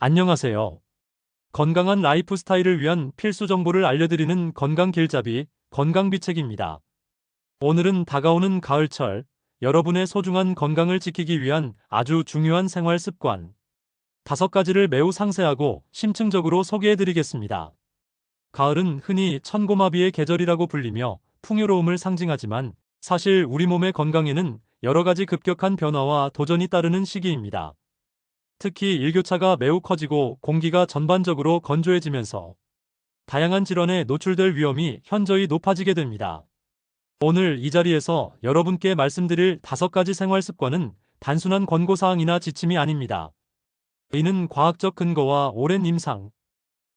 안녕하세요. 건강한 라이프 스타일을 위한 필수 정보를 알려드리는 건강길잡이 건강비책입니다. 오늘은 다가오는 가을철, 여러분의 소중한 건강을 지키기 위한 아주 중요한 생활 습관 5가지를 매우 상세하고 심층적으로 소개해드리겠습니다. 가을은 흔히 천고마비의 계절이라고 불리며 풍요로움을 상징하지만 사실 우리 몸의 건강에는 여러 가지 급격한 변화와 도전이 따르는 시기입니다. 특히 일교차가 매우 커지고 공기가 전반적으로 건조해지면서 다양한 질환에 노출될 위험이 현저히 높아지게 됩니다. 오늘 이 자리에서 여러분께 말씀드릴 5가지 생활 습관은 단순한 권고사항이나 지침이 아닙니다. 이는 과학적 근거와 오랜 임상,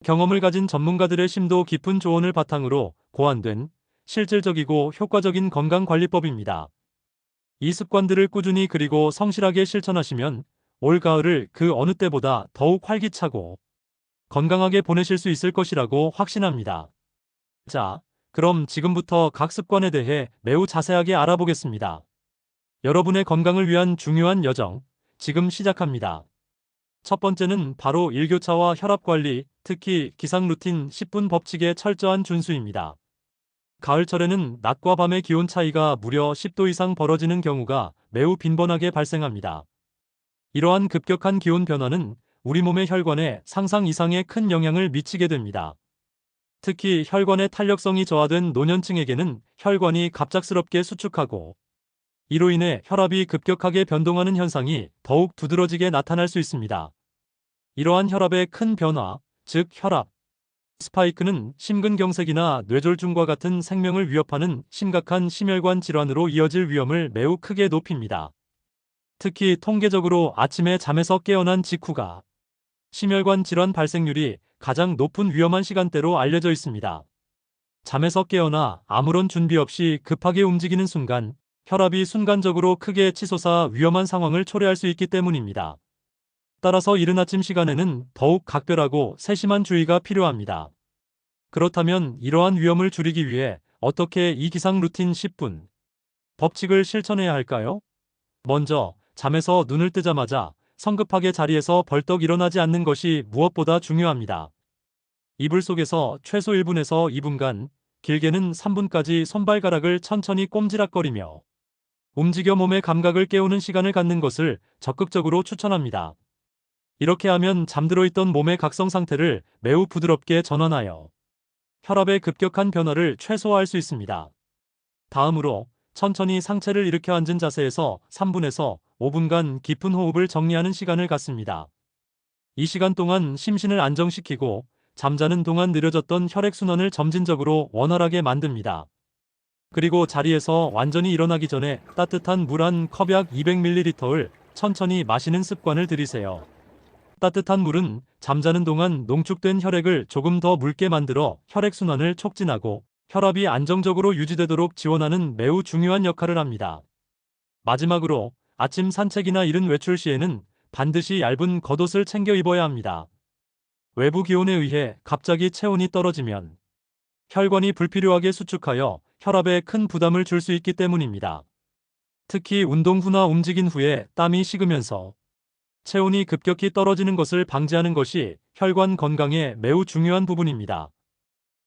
경험을 가진 전문가들의 심도 깊은 조언을 바탕으로 고안된 실질적이고 효과적인 건강관리법입니다. 이 습관들을 꾸준히 그리고 성실하게 실천하시면 올 가을을 그 어느 때보다 더욱 활기차고 건강하게 보내실 수 있을 것이라고 확신합니다. 자, 그럼 지금부터 각 습관에 대해 매우 자세하게 알아보겠습니다. 여러분의 건강을 위한 중요한 여정, 지금 시작합니다. 첫 번째는 바로 일교차와 혈압 관리, 특히 기상 루틴 10분 법칙의 철저한 준수입니다. 가을철에는 낮과 밤의 기온 차이가 무려 10도 이상 벌어지는 경우가 매우 빈번하게 발생합니다. 이러한 급격한 기온 변화는 우리 몸의 혈관에 상상 이상의 큰 영향을 미치게 됩니다. 특히 혈관의 탄력성이 저하된 노년층에게는 혈관이 갑작스럽게 수축하고 이로 인해 혈압이 급격하게 변동하는 현상이 더욱 두드러지게 나타날 수 있습니다. 이러한 혈압의 큰 변화, 즉 혈압 스파이크는 심근경색이나 뇌졸중과 같은 생명을 위협하는 심각한 심혈관 질환으로 이어질 위험을 매우 크게 높입니다. 특히 통계적으로 아침에 잠에서 깨어난 직후가 심혈관 질환 발생률이 가장 높은 위험한 시간대로 알려져 있습니다. 잠에서 깨어나 아무런 준비 없이 급하게 움직이는 순간 혈압이 순간적으로 크게 치솟아 위험한 상황을 초래할 수 있기 때문입니다. 따라서 이른 아침 시간에는 더욱 각별하고 세심한 주의가 필요합니다. 그렇다면 이러한 위험을 줄이기 위해 어떻게 이 기상 루틴 10분 법칙을 실천해야 할까요? 먼저 잠에서 눈을 뜨자마자 성급하게 자리에서 벌떡 일어나지 않는 것이 무엇보다 중요합니다. 이불 속에서 최소 1분에서 2분간, 길게는 3분까지 손발가락을 천천히 꼼지락거리며 움직여 몸의 감각을 깨우는 시간을 갖는 것을 적극적으로 추천합니다. 이렇게 하면 잠들어 있던 몸의 각성 상태를 매우 부드럽게 전환하여 혈압의 급격한 변화를 최소화할 수 있습니다. 다음으로 천천히 상체를 일으켜 앉은 자세에서 3분에서 5분간 깊은 호흡을 정리하는 시간을 갖습니다. 이 시간 동안 심신을 안정시키고 잠자는 동안 느려졌던 혈액순환을 점진적으로 원활하게 만듭니다. 그리고 자리에서 완전히 일어나기 전에 따뜻한 물 한 컵 약 200ml를 천천히 마시는 습관을 들이세요. 따뜻한 물은 잠자는 동안 농축된 혈액을 조금 더 묽게 만들어 혈액순환을 촉진하고 혈압이 안정적으로 유지되도록 지원하는 매우 중요한 역할을 합니다. 마지막으로 아침 산책이나 이른 외출 시에는 반드시 얇은 겉옷을 챙겨 입어야 합니다. 외부 기온에 의해 갑자기 체온이 떨어지면 혈관이 불필요하게 수축하여 혈압에 큰 부담을 줄 수 있기 때문입니다. 특히 운동 후나 움직인 후에 땀이 식으면서 체온이 급격히 떨어지는 것을 방지하는 것이 혈관 건강에 매우 중요한 부분입니다.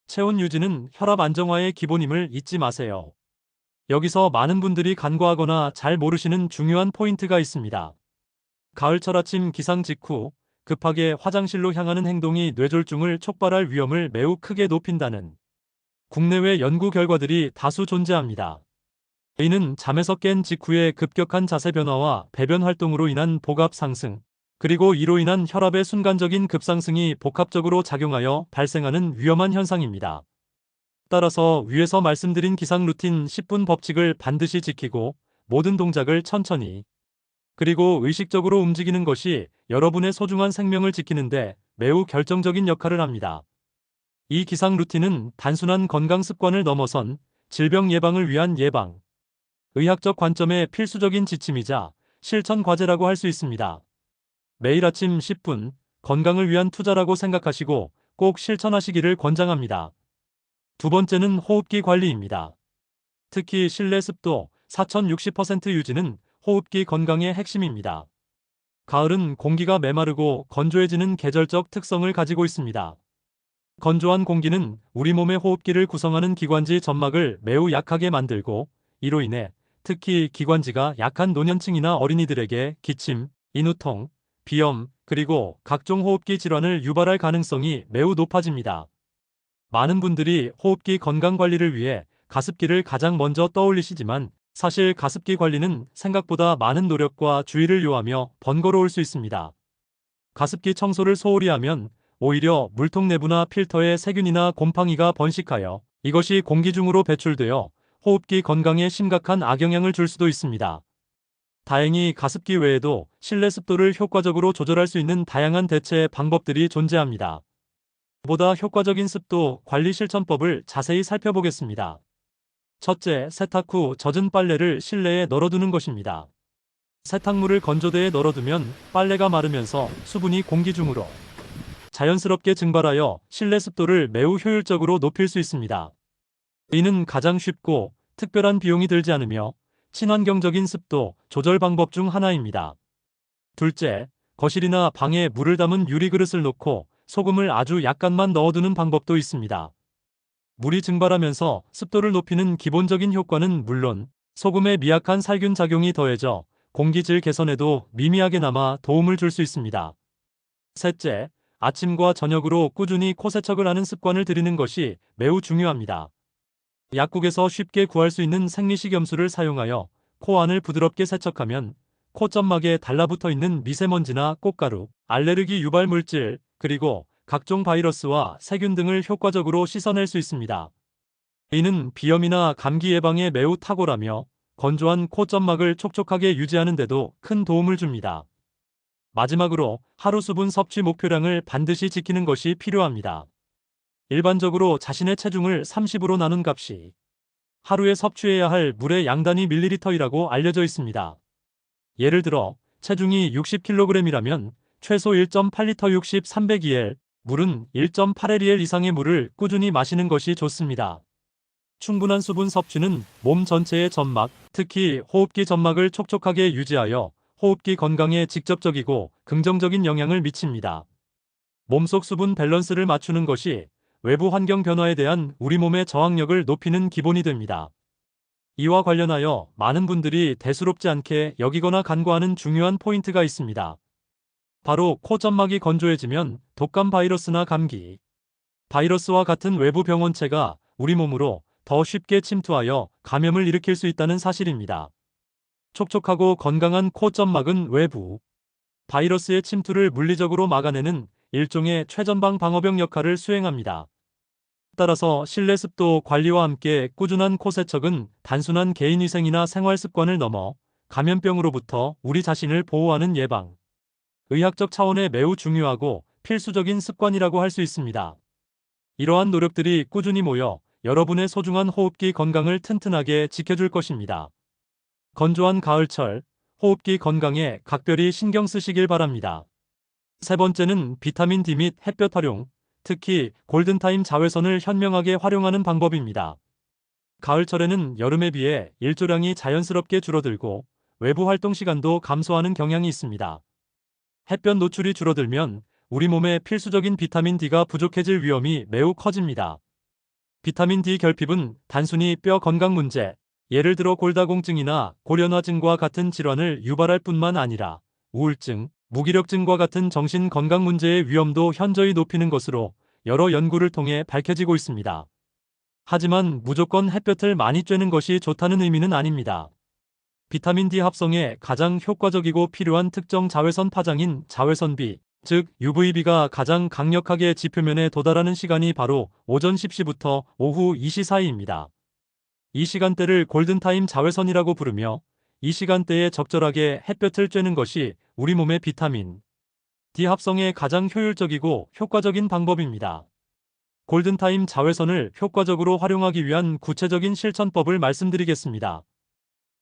체온 유지는 혈압 안정화의 기본임을 잊지 마세요. 여기서 많은 분들이 간과하거나 잘 모르시는 중요한 포인트가 있습니다. 가을철 아침 기상 직후 급하게 화장실로 향하는 행동이 뇌졸중을 촉발할 위험을 매우 크게 높인다는 국내외 연구 결과들이 다수 존재합니다. 이는 잠에서 깬 직후의 급격한 자세 변화와 배변 활동으로 인한 복압 상승, 그리고 이로 인한 혈압의 순간적인 급상승이 복합적으로 작용하여 발생하는 위험한 현상입니다. 따라서 위에서 말씀드린 기상 루틴 10분 법칙을 반드시 지키고 모든 동작을 천천히 그리고 의식적으로 움직이는 것이 여러분의 소중한 생명을 지키는데 매우 결정적인 역할을 합니다. 이 기상 루틴은 단순한 건강 습관을 넘어선 질병 예방을 위한 예방, 의학적 관점의 필수적인 지침이자 실천 과제라고 할 수 있습니다. 매일 아침 10분, 건강을 위한 투자라고 생각하시고 꼭 실천하시기를 권장합니다. 두 번째는 호흡기 관리입니다. 특히 실내 습도 4060% 유지는 호흡기 건강의 핵심입니다. 가을은 공기가 메마르고 건조해지는 계절적 특성을 가지고 있습니다. 건조한 공기는 우리 몸의 호흡기를 구성하는 기관지 점막을 매우 약하게 만들고, 이로 인해 특히 기관지가 약한 노년층이나 어린이들에게 기침, 인후통, 비염, 그리고 각종 호흡기 질환을 유발할 가능성이 매우 높아집니다. 많은 분들이 호흡기 건강 관리를 위해 가습기를 가장 먼저 떠올리시지만, 사실 가습기 관리는 생각보다 많은 노력과 주의를 요하며 번거로울 수 있습니다. 가습기 청소를 소홀히 하면 오히려 물통 내부나 필터에 세균이나 곰팡이가 번식하여 이것이 공기 중으로 배출되어 호흡기 건강에 심각한 악영향을 줄 수도 있습니다. 다행히 가습기 외에도 실내 습도를 효과적으로 조절할 수 있는 다양한 대체 방법들이 존재합니다. 보다 효과적인 습도 관리 실천법을 자세히 살펴보겠습니다. 첫째, 세탁 후 젖은 빨래를 실내에 널어두는 것입니다. 세탁물을 건조대에 널어두면 빨래가 마르면서 수분이 공기 중으로 자연스럽게 증발하여 실내 습도를 매우 효율적으로 높일 수 있습니다. 이는 가장 쉽고 특별한 비용이 들지 않으며 친환경적인 습도 조절 방법 중 하나입니다. 둘째, 거실이나 방에 물을 담은 유리그릇을 놓고 소금을 아주 약간만 넣어두는 방법도 있습니다. 물이 증발하면서 습도를 높이는 기본적인 효과는 물론 소금의 미약한 살균 작용이 더해져 공기질 개선에도 미미하게나마 도움을 줄 수 있습니다. 셋째, 아침과 저녁으로 꾸준히 코 세척을 하는 습관을 들이는 것이 매우 중요합니다. 약국에서 쉽게 구할 수 있는 생리식염수를 사용하여 코 안을 부드럽게 세척하면 콧점막에 달라붙어 있는 미세먼지나 꽃가루, 알레르기 유발 물질, 그리고 각종 바이러스와 세균 등을 효과적으로 씻어낼 수 있습니다. 이는 비염이나 감기 예방에 매우 탁월하며 건조한 콧점막을 촉촉하게 유지하는 데도 큰 도움을 줍니다. 마지막으로 하루 수분 섭취 목표량을 반드시 지키는 것이 필요합니다. 일반적으로 자신의 체중을 30으로 나눈 값이 하루에 섭취해야 할 물의 양단위 밀리리터이라고 알려져 있습니다. 예를 들어 체중이 60kg이라면 최소 1.8리터 60, 302L, 물은 1.8L 이상의 물을 꾸준히 마시는 것이 좋습니다. 충분한 수분 섭취는 몸 전체의 점막, 특히 호흡기 점막을 촉촉하게 유지하여 호흡기 건강에 직접적이고 긍정적인 영향을 미칩니다. 몸속 수분 밸런스를 맞추는 것이 외부 환경 변화에 대한 우리 몸의 저항력을 높이는 기본이 됩니다. 이와 관련하여 많은 분들이 대수롭지 않게 여기거나 간과하는 중요한 포인트가 있습니다. 바로 코 점막이 건조해지면 독감 바이러스나 감기, 바이러스와 같은 외부 병원체가 우리 몸으로 더 쉽게 침투하여 감염을 일으킬 수 있다는 사실입니다. 촉촉하고 건강한 코 점막은 외부 바이러스의 침투를 물리적으로 막아내는 일종의 최전방 방어벽 역할을 수행합니다. 따라서 실내 습도 관리와 함께 꾸준한 코 세척은 단순한 개인위생이나 생활 습관을 넘어 감염병으로부터 우리 자신을 보호하는 예방, 의학적 차원에 매우 중요하고 필수적인 습관이라고 할 수 있습니다. 이러한 노력들이 꾸준히 모여 여러분의 소중한 호흡기 건강을 튼튼하게 지켜줄 것입니다. 건조한 가을철, 호흡기 건강에 각별히 신경 쓰시길 바랍니다. 세 번째는 비타민 D 및 햇볕 활용, 특히 골든타임 자외선을 현명하게 활용하는 방법입니다. 가을철에는 여름에 비해 일조량이 자연스럽게 줄어들고 외부 활동 시간도 감소하는 경향이 있습니다. 햇볕 노출이 줄어들면 우리 몸에 필수적인 비타민 D가 부족해질 위험이 매우 커집니다. 비타민 D 결핍은 단순히 뼈 건강 문제, 예를 들어 골다공증이나 고련화증과 같은 질환을 유발할 뿐만 아니라 우울증, 무기력증과 같은 정신 건강 문제의 위험도 현저히 높이는 것으로 여러 연구를 통해 밝혀지고 있습니다. 하지만 무조건 햇볕을 많이 쬐는 것이 좋다는 의미는 아닙니다. 비타민 D 합성에 가장 효과적이고 필요한 특정 자외선 파장인 자외선 B, 즉 UVB가 가장 강력하게 지표면에 도달하는 시간이 바로 오전 10시부터 오후 2시 사이입니다. 이 시간대를 골든타임 자외선이라고 부르며 이 시간대에 적절하게 햇볕을 쬐는 것이 우리 몸의 비타민 D 합성에 가장 효율적이고 효과적인 방법입니다. 골든타임 자외선을 효과적으로 활용하기 위한 구체적인 실천법을 말씀드리겠습니다.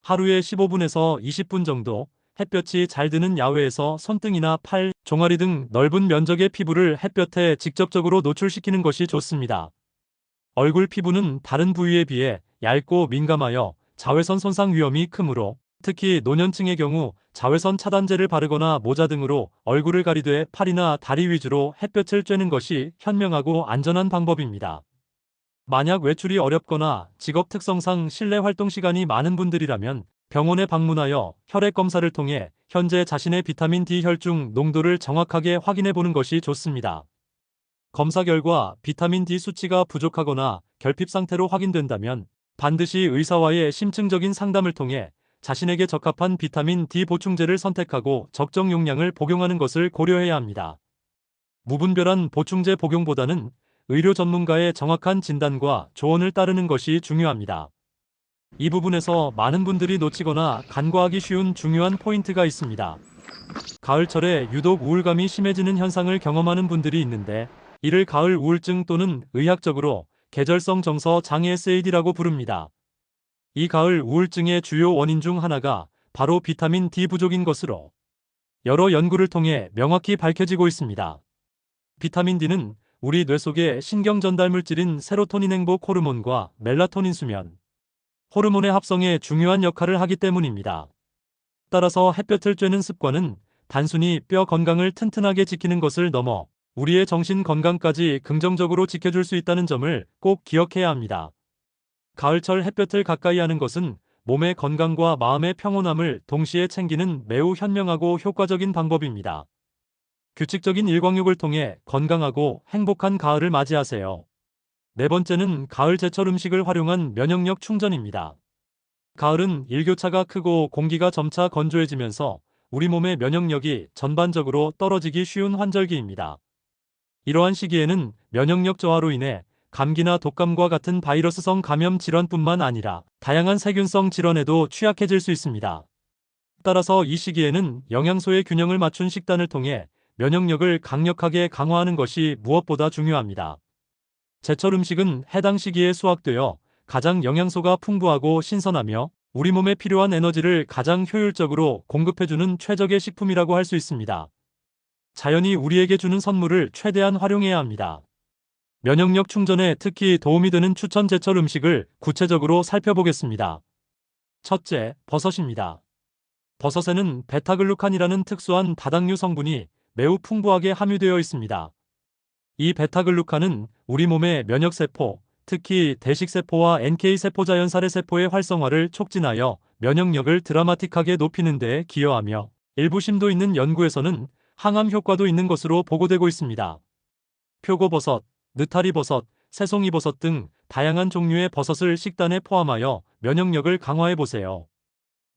하루에 15분에서 20분 정도 햇볕이 잘 드는 야외에서 손등이나 팔, 종아리 등 넓은 면적의 피부를 햇볕에 직접적으로 노출시키는 것이 좋습니다. 얼굴 피부는 다른 부위에 비해 얇고 민감하여 자외선 손상 위험이 크므로 특히 노년층의 경우 자외선 차단제를 바르거나 모자 등으로 얼굴을 가리되 팔이나 다리 위주로 햇볕을 쬐는 것이 현명하고 안전한 방법입니다. 만약 외출이 어렵거나 직업 특성상 실내 활동 시간이 많은 분들이라면 병원에 방문하여 혈액 검사를 통해 현재 자신의 비타민 D 혈중 농도를 정확하게 확인해 보는 것이 좋습니다. 검사 결과 비타민 D 수치가 부족하거나 결핍 상태로 확인된다면 반드시 의사와의 심층적인 상담을 통해 자신에게 적합한 비타민 D 보충제를 선택하고 적정 용량을 복용하는 것을 고려해야 합니다. 무분별한 보충제 복용보다는 의료 전문가의 정확한 진단과 조언을 따르는 것이 중요합니다. 이 부분에서 많은 분들이 놓치거나 간과하기 쉬운 중요한 포인트가 있습니다. 가을철에 유독 우울감이 심해지는 현상을 경험하는 분들이 있는데 이를 가을 우울증 또는 의학적으로 계절성 정서 장애 SAD라고 부릅니다. 이 가을 우울증의 주요 원인 중 하나가 바로 비타민 D 부족인 것으로 여러 연구를 통해 명확히 밝혀지고 있습니다. 비타민 D는 우리 뇌 속의 신경 전달 물질인 세로토닌 행복 호르몬과 멜라토닌 수면 호르몬의 합성에 중요한 역할을 하기 때문입니다. 따라서 햇볕을 쬐는 습관은 단순히 뼈 건강을 튼튼하게 지키는 것을 넘어 우리의 정신 건강까지 긍정적으로 지켜줄 수 있다는 점을 꼭 기억해야 합니다. 가을철 햇볕을 가까이 하는 것은 몸의 건강과 마음의 평온함을 동시에 챙기는 매우 현명하고 효과적인 방법입니다. 규칙적인 일광욕을 통해 건강하고 행복한 가을을 맞이하세요. 네 번째는 가을 제철 음식을 활용한 면역력 충전입니다. 가을은 일교차가 크고 공기가 점차 건조해지면서 우리 몸의 면역력이 전반적으로 떨어지기 쉬운 환절기입니다. 이러한 시기에는 면역력 저하로 인해 감기나 독감과 같은 바이러스성 감염 질환뿐만 아니라 다양한 세균성 질환에도 취약해질 수 있습니다. 따라서 이 시기에는 영양소의 균형을 맞춘 식단을 통해 면역력을 강력하게 강화하는 것이 무엇보다 중요합니다. 제철 음식은 해당 시기에 수확되어 가장 영양소가 풍부하고 신선하며 우리 몸에 필요한 에너지를 가장 효율적으로 공급해주는 최적의 식품이라고 할 수 있습니다. 자연이 우리에게 주는 선물을 최대한 활용해야 합니다. 면역력 충전에 특히 도움이 되는 추천 제철 음식을 구체적으로 살펴보겠습니다. 첫째, 버섯입니다. 버섯에는 베타글루칸이라는 특수한 다당류 성분이 매우 풍부하게 함유되어 있습니다. 이 베타글루칸은 우리 몸의 면역세포, 특히 대식세포와 NK세포 자연살의 세포의 활성화를 촉진하여 면역력을 드라마틱하게 높이는 데 기여하며 일부 심도 있는 연구에서는 항암 효과도 있는 것으로 보고되고 있습니다. 표고버섯, 느타리버섯, 새송이버섯 등 다양한 종류의 버섯을 식단에 포함하여 면역력을 강화해보세요.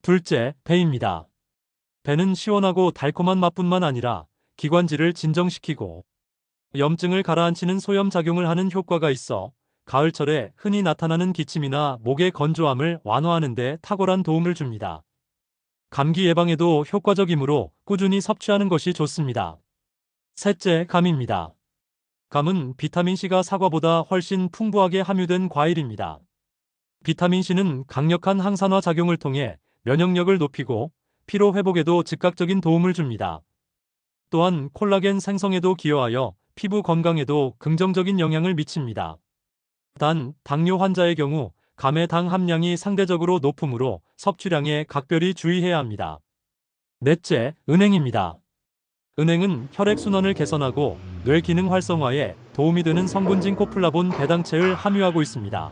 둘째, 배입니다. 배는 시원하고 달콤한 맛뿐만 아니라 기관지를 진정시키고 염증을 가라앉히는 소염작용을 하는 효과가 있어 가을철에 흔히 나타나는 기침이나 목의 건조함을 완화하는 데 탁월한 도움을 줍니다. 감기 예방에도 효과적이므로 꾸준히 섭취하는 것이 좋습니다. 셋째, 감입니다. 감은 비타민C가 사과보다 훨씬 풍부하게 함유된 과일입니다. 비타민C는 강력한 항산화 작용을 통해 면역력을 높이고 피로 회복에도 즉각적인 도움을 줍니다. 또한 콜라겐 생성에도 기여하여 피부 건강에도 긍정적인 영향을 미칩니다. 단, 당뇨 환자의 경우 감의 당 함량이 상대적으로 높으므로 섭취량에 각별히 주의해야 합니다. 넷째, 은행입니다. 은행은 혈액순환을 개선하고 뇌 기능 활성화에 도움이 되는 성분 징코플라본 배당체를 함유하고 있습니다.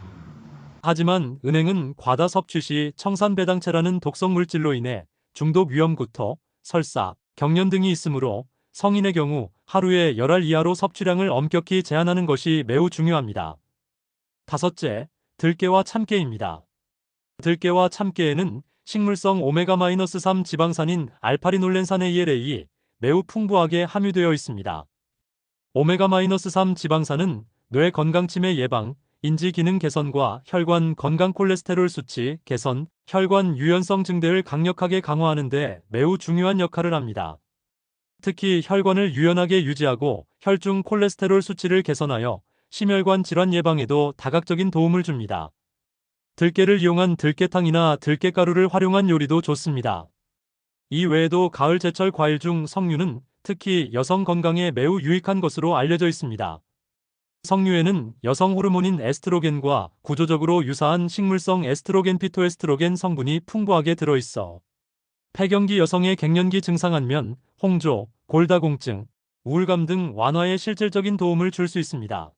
하지만 은행은 과다 섭취 시 청산배당체라는 독성 물질로 인해 중독 위험 구토, 설사, 경련 등이 있으므로 성인의 경우 하루에 열알 이하로 섭취량을 엄격히 제한하는 것이 매우 중요합니다. 다섯째, 들깨와 참깨입니다. 들깨와 참깨에는 식물성 오메가-3 지방산인 알파리놀렌산의 ELA 매우 풍부하게 함유되어 있습니다. 오메가-3 지방산은 뇌 건강 침해 예방, 인지 기능 개선과 혈관 건강 콜레스테롤 수치 개선, 혈관 유연성 증대를 강력하게 강화하는 데 매우 중요한 역할을 합니다. 특히 혈관을 유연하게 유지하고 혈중 콜레스테롤 수치를 개선하여 심혈관 질환 예방에도 다각적인 도움을 줍니다. 들깨를 이용한 들깨탕이나 들깨가루를 활용한 요리도 좋습니다. 이 외에도 가을 제철 과일 중 석류는 특히 여성 건강에 매우 유익한 것으로 알려져 있습니다. 석류에는 여성 호르몬인 에스트로겐과 구조적으로 유사한 식물성 에스트로겐 피토에스트로겐 성분이 풍부하게 들어있어 폐경기 여성의 갱년기 증상 안면, 홍조, 골다공증, 우울감 등 완화에 실질적인 도움을 줄 수 있습니다.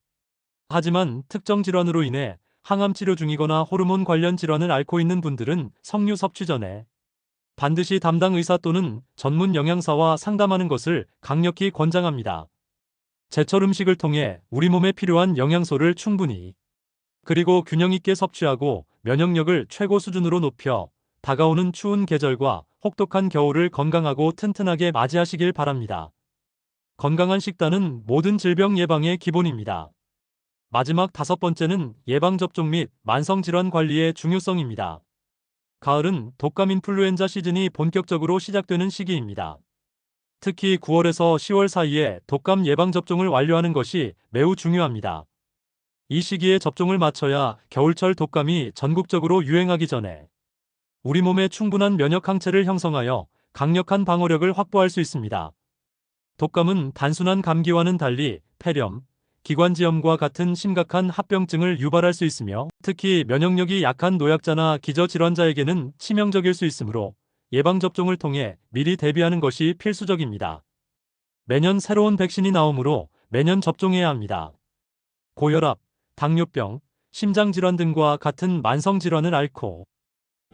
하지만 특정 질환으로 인해 항암 치료 중이거나 호르몬 관련 질환을 앓고 있는 분들은 석류 섭취 전에 반드시 담당 의사 또는 전문 영양사와 상담하는 것을 강력히 권장합니다. 제철 음식을 통해 우리 몸에 필요한 영양소를 충분히 그리고 균형 있게 섭취하고 면역력을 최고 수준으로 높여 다가오는 추운 계절과 혹독한 겨울을 건강하고 튼튼하게 맞이하시길 바랍니다. 건강한 식단은 모든 질병 예방의 기본입니다. 마지막 5번째는 예방접종 및 만성질환 관리의 중요성입니다. 가을은 독감 인플루엔자 시즌이 본격적으로 시작되는 시기입니다. 특히 9월에서 10월 사이에 독감 예방접종을 완료하는 것이 매우 중요합니다. 이 시기에 접종을 마쳐야 겨울철 독감이 전국적으로 유행하기 전에 우리 몸에 충분한 면역 항체를 형성하여 강력한 방어력을 확보할 수 있습니다. 독감은 단순한 감기와는 달리 폐렴, 기관지염과 같은 심각한 합병증을 유발할 수 있으며 특히 면역력이 약한 노약자나 기저질환자에게는 치명적일 수 있으므로 예방접종을 통해 미리 대비하는 것이 필수적입니다. 매년 새로운 백신이 나오므로 매년 접종해야 합니다. 고혈압, 당뇨병, 심장질환 등과 같은 만성질환을 앓고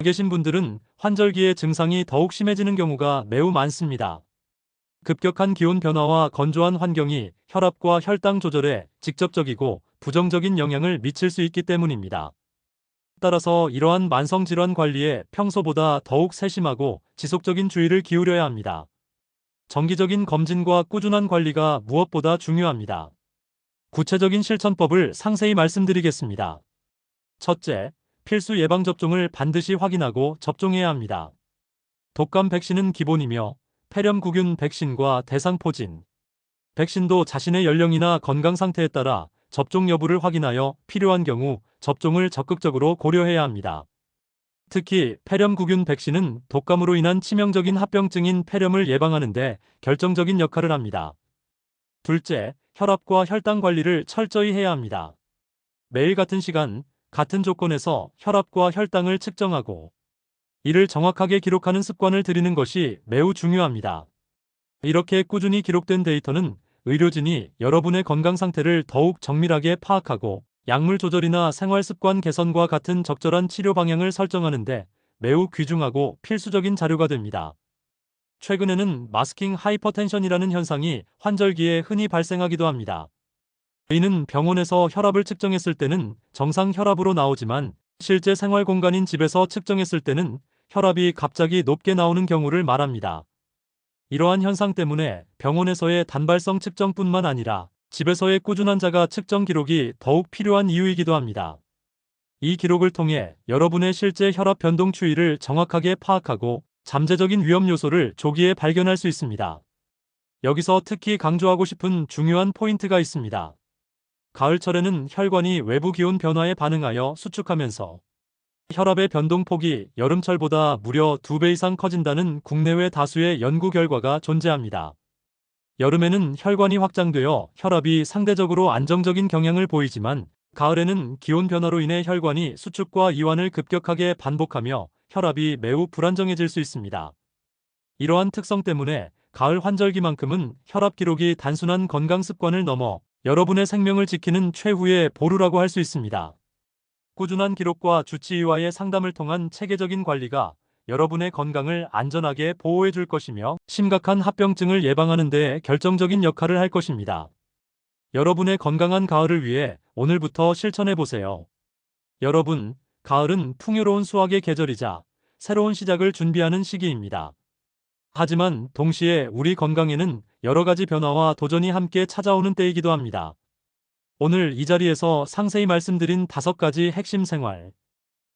계신 분들은 환절기에 증상이 더욱 심해지는 경우가 매우 많습니다. 급격한 기온 변화와 건조한 환경이 혈압과 혈당 조절에 직접적이고 부정적인 영향을 미칠 수 있기 때문입니다. 따라서 이러한 만성질환 관리에 평소보다 더욱 세심하고 지속적인 주의를 기울여야 합니다. 정기적인 검진과 꾸준한 관리가 무엇보다 중요합니다. 구체적인 실천법을 상세히 말씀드리겠습니다. 첫째, 필수 예방접종을 반드시 확인하고 접종해야 합니다. 독감 백신은 기본이며 폐렴구균 백신과 대상포진 백신도 자신의 연령이나 건강 상태에 따라 접종 여부를 확인하여 필요한 경우 접종을 적극적으로 고려해야 합니다. 특히 폐렴구균 백신은 독감으로 인한 치명적인 합병증인 폐렴을 예방하는 데 결정적인 역할을 합니다. 둘째, 혈압과 혈당 관리를 철저히 해야 합니다. 매일 같은 시간, 같은 조건에서 혈압과 혈당을 측정하고 이를 정확하게 기록하는 습관을 들이는 것이 매우 중요합니다. 이렇게 꾸준히 기록된 데이터는 의료진이 여러분의 건강 상태를 더욱 정밀하게 파악하고 약물 조절이나 생활 습관 개선과 같은 적절한 치료 방향을 설정하는 데 매우 귀중하고 필수적인 자료가 됩니다. 최근에는 마스킹 하이퍼텐션이라는 현상이 환절기에 흔히 발생하기도 합니다. 이는 병원에서 혈압을 측정했을 때는 정상 혈압으로 나오지만 실제 생활 공간인 집에서 측정했을 때는 혈압이 갑자기 높게 나오는 경우를 말합니다. 이러한 현상 때문에 병원에서의 단발성 측정뿐만 아니라 집에서의 꾸준한 자가 측정 기록이 더욱 필요한 이유이기도 합니다. 이 기록을 통해 여러분의 실제 혈압 변동 추이를 정확하게 파악하고 잠재적인 위험 요소를 조기에 발견할 수 있습니다. 여기서 특히 강조하고 싶은 중요한 포인트가 있습니다. 가을철에는 혈관이 외부 기온 변화에 반응하여 수축하면서 혈압의 변동폭이 여름철보다 무려 2배 이상 커진다는 국내외 다수의 연구 결과가 존재합니다. 여름에는 혈관이 확장되어 혈압이 상대적으로 안정적인 경향을 보이지만 가을에는 기온 변화로 인해 혈관이 수축과 이완을 급격하게 반복하며 혈압이 매우 불안정해질 수 있습니다. 이러한 특성 때문에 가을 환절기만큼은 혈압 기록이 단순한 건강 습관을 넘어 여러분의 생명을 지키는 최후의 보루라고 할 수 있습니다. 꾸준한 기록과 주치의와의 상담을 통한 체계적인 관리가 여러분의 건강을 안전하게 보호해 줄 것이며 심각한 합병증을 예방하는 데 결정적인 역할을 할 것입니다. 여러분의 건강한 가을을 위해 오늘부터 실천해 보세요. 여러분, 가을은 풍요로운 수확의 계절이자 새로운 시작을 준비하는 시기입니다. 하지만 동시에 우리 건강에는 여러 가지 변화와 도전이 함께 찾아오는 때이기도 합니다. 오늘 이 자리에서 상세히 말씀드린 5가지 핵심 생활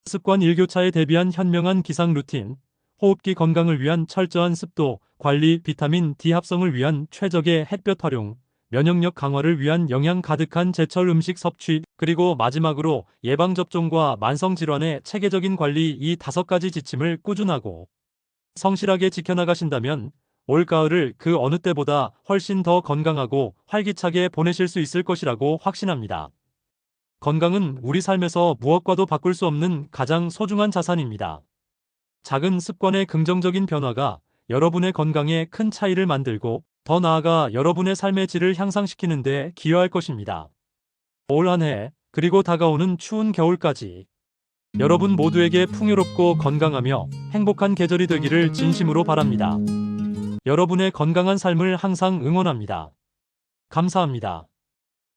습관 일교차에 대비한 현명한 기상 루틴, 호흡기 건강을 위한 철저한 습도 관리, 비타민 D 합성을 위한 최적의 햇볕 활용, 면역력 강화를 위한 영양 가득한 제철 음식 섭취, 그리고 마지막으로 예방접종과 만성질환의 체계적인 관리, 이 5가지 지침을 꾸준하고 성실하게 지켜나가신다면 올가을을 그 어느 때보다 훨씬 더 건강하고 활기차게 보내실 수 있을 것이라고 확신합니다. 건강은 우리 삶에서 무엇과도 바꿀 수 없는 가장 소중한 자산입니다. 작은 습관의 긍정적인 변화가 여러분의 건강에 큰 차이를 만들고 더 나아가 여러분의 삶의 질을 향상시키는 데 기여할 것입니다. 올 한 해, 그리고 다가오는 추운 겨울까지 여러분 모두에게 풍요롭고 건강하며 행복한 계절이 되기를 진심으로 바랍니다. 여러분의 건강한 삶을 항상 응원합니다. 감사합니다.